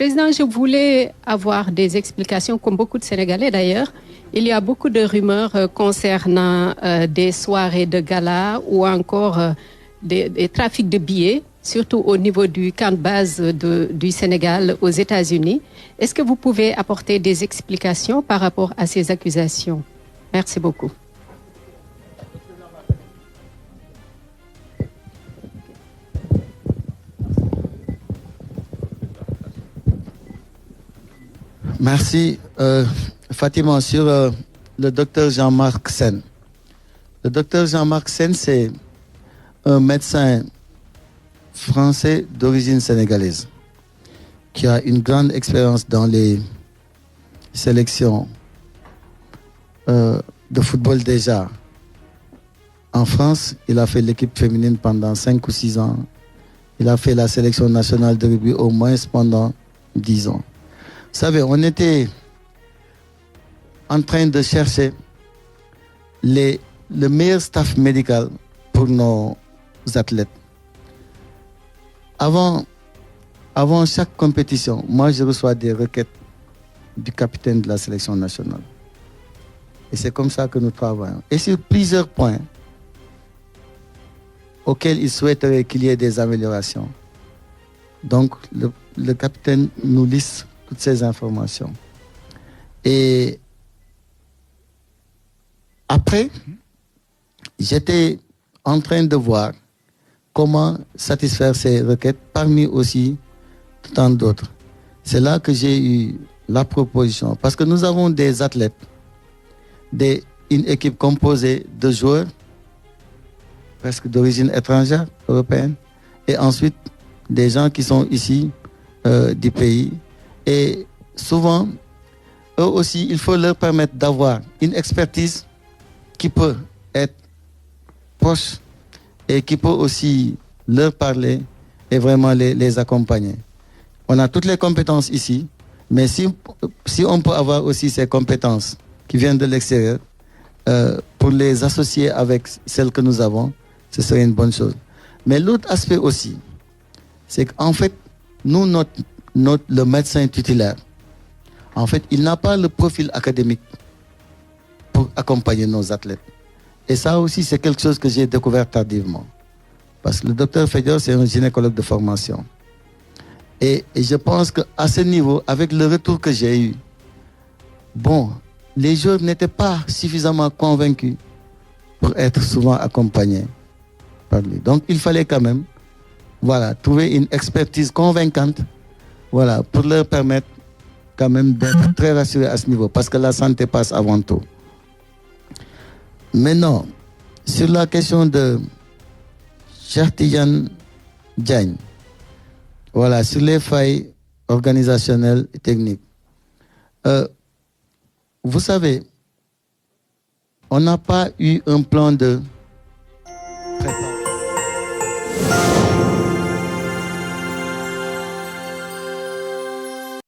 Président, je voulais avoir des explications, comme beaucoup de Sénégalais d'ailleurs. Il y a beaucoup de rumeurs concernant des soirées de gala ou encore des trafics de billets, surtout au niveau du camp de base du Sénégal aux États-Unis. Est-ce que vous pouvez apporter des explications par rapport à ces accusations? Merci beaucoup. Merci. Fatima, sur le docteur Jean-Marc Sen. Le docteur Jean-Marc Sen, c'est un médecin français d'origine sénégalaise qui a une grande expérience dans les sélections de football déjà. En France, il a fait l'équipe féminine pendant 5 ou 6 ans. Il a fait la sélection nationale de rugby au moins pendant 10 ans. Vous savez, on était en train de chercher le meilleur staff médical pour nos athlètes. Avant chaque compétition, moi je reçois des requêtes du capitaine de la sélection nationale. Et c'est comme ça que nous travaillons. Et sur plusieurs points auxquels il souhaiterait qu'il y ait des améliorations. Donc le capitaine nous liste toutes ces informations. Et après, j'étais en train de voir comment satisfaire ces requêtes, parmi aussi tant d'autres. C'est là que j'ai eu la proposition. Parce que nous avons des athlètes, une équipe composée de joueurs, presque d'origine étrangère, européenne, et ensuite des gens qui sont ici du pays. Et souvent, eux aussi, il faut leur permettre d'avoir une expertise qui peut être proche et qui peut aussi leur parler et vraiment les accompagner. On a toutes les compétences ici, mais si on peut avoir aussi ces compétences qui viennent de l'extérieur, pour les associer avec celles que nous avons, ce serait une bonne chose. Mais l'autre aspect aussi, c'est qu'en fait, nous, le médecin titulaire, en fait, il n'a pas le profil académique pour accompagner nos athlètes. Et ça aussi, c'est quelque chose que j'ai découvert tardivement. Parce que le docteur Fédior, c'est un gynécologue de formation. Et je pense qu'à ce niveau, avec le retour que j'ai eu, bon, les joueurs n'étaient pas suffisamment convaincus pour être souvent accompagnés par lui. Donc, il fallait quand même, voilà, trouver une expertise convaincante, voilà, pour leur permettre quand même d'être très rassurés à ce niveau, parce que la santé passe avant tout. Maintenant, sur la question de Cheikh Tidiane Diagne, voilà, sur les failles organisationnelles et techniques. Vous savez, on n'a pas eu un plan de